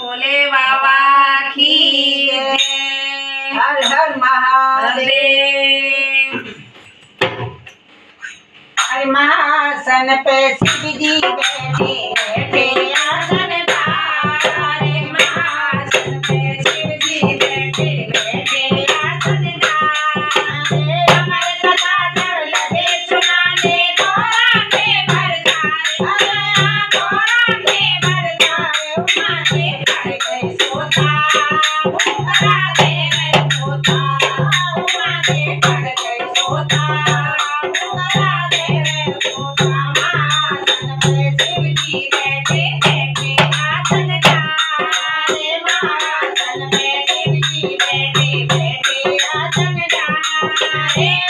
भोले बाबा की जय। हर हर महादेव। अरे महासन पे शिव जी बैठे बैठे आसन डाल। अरे महासन पे शिव जी बैठे बैठे आसन डाल। अमर कथा जब लगे सुनाने गौरा के भरतारे। अरे गौरा के भरतारे उमा के घर गए सोता। उकरा दे गए सोता उमा के घर गए सोता। उकरा दे गए सोता महासन पे शिव जी बैठे बैठे आसन डाल। महासन पे शिव जी बैठे बैठे आसन डाल।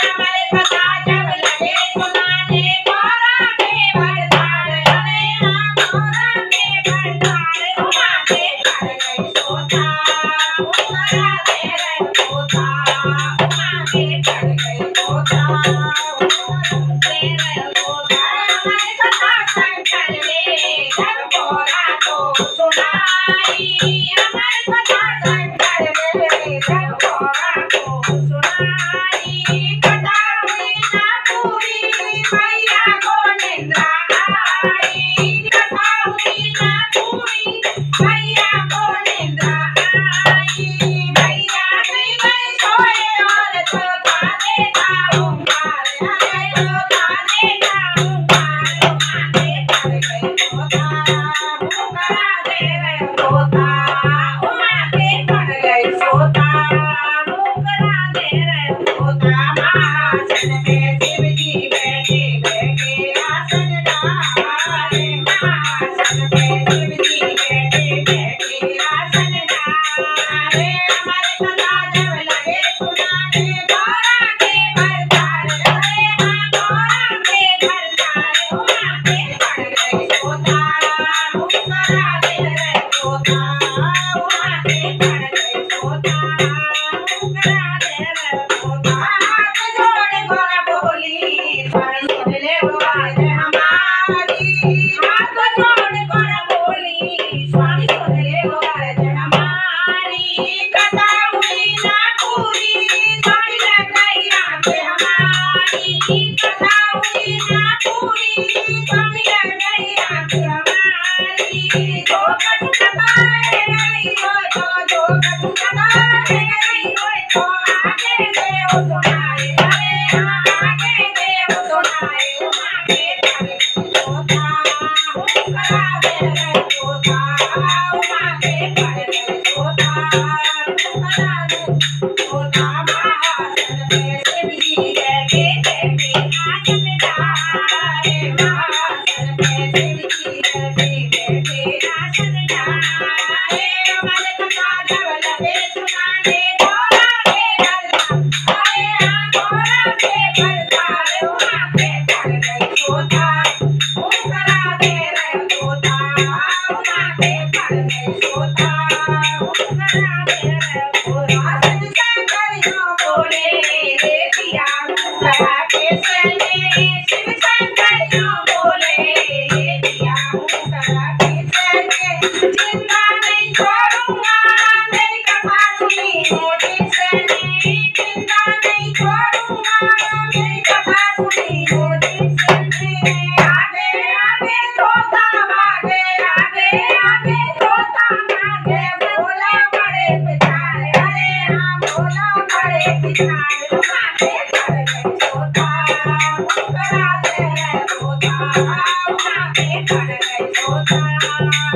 अमर कथा जब लगे सुनाने गौरा के भरतारे। अरे गौरा के भरतारे उमा के घर गए सोता। उकरा दे गए सोता उमा के घर गए सोता। उकरा दे गए सोता। अमर कथा शंकर ने जब गौरा को सुनाई। अमर कथा शंकर ने जब गौरा को सुनाई। कथा हुई ना पूरी मैया को निंद्रा आई। कथा हुई ना पूरी मैया को निंद्रा आई। मैया भी गई सोए और चौथा देखा ओंकार। अरे चौथा देखा ओंकार उमा के घर गए सोता। उकरा दे गए सोता उमा के घर गए सोता। उकरा दे गए सोता महासन पे शिव जी बैठे बैठे आसन डाल। महासन पे शिव जी बैठे बैठे आसन डाल। अमर कथा जब लगे सुनाने गौरा के भरतारे। अरे गौरा के भरतारे उमा के घर गए सोता। उकरा दे गए सोता उमा के घर गए सोता। उकरा दे गए सोता। हाथ जोड़ गौरा बोली स्वामी सुन ले आवाज हमारी। हाथ जोड़ गौरा बोली स्वामी सुन ले आवाज हमारी। कथा हुई ना पूरी स्वामी लग गई आंखें हमारी। कथा हुई ना पूरी स्वामी लग गई आंखें हमारी। जो कछु कथा रह गई हो जो कछु कथा रह गई हो तो आगे देव सुनाए। अरे आगे देव सुनाए उमा के घर गए सोता। उकरा दे गए सोता उमा के घर गए सोता। उकरा दे सोता महासन पे शिव जी बैठे बैठे आसन डाल। महासन पे शिव जी बैठे बैठे आसन डाल। अमर कथा जब लगे सुनाने गौरा के भरतारे। अरे गौरा के भरतारे उमा के घर गए सोता। उकरा दे गए सोता उमा के घर गए सोता। उकरा दे गए सोता। शिव शंकरियों बोले रे पिया मुकरा के सने। शिव शंकरियों बोले रे पिया मुकरा के सने। जिंदा नहीं छोड़ूंगा मेरी कथा सुनी मोदी सने। जिंदा नहीं छोड़ूंगा मेरी कथा सुनी मोदी सने। आगे आगे तोता भागे आगे आगे तोता भागे। भोला बड़े पिछाड़े। अरे भोला बड़े पिछाड़े उमा के घर गए सोता। उकरा दे गए सोता उमा के घर गए सोता।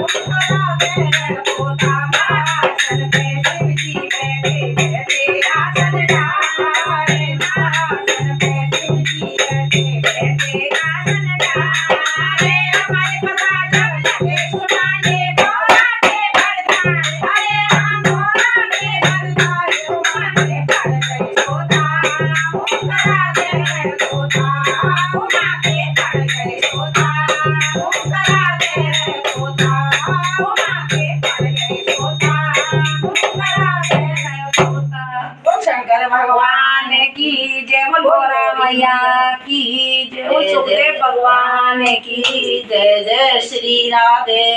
उकरा दे गए सोता महासन पे शिव जी बैठे बैठे आसन डाल। महासन पे शिव जी बैठे बैठे आसन डाल। अमर कथा जब लगे सुनाने गौरा के भरतारे। अरे गौरा के भरतारे उमा के घर गए सोता। उकरा दे गए सोता उमा के घर गए सोता। उकरा दे गए सोता उमा के घर गए सोता। उकरा दे गए सोता। बोल शंकर भगवान की जय। बोल गौरा मैया की जय। बोल सुखदेव भगवान की जय। जय श्री राधे।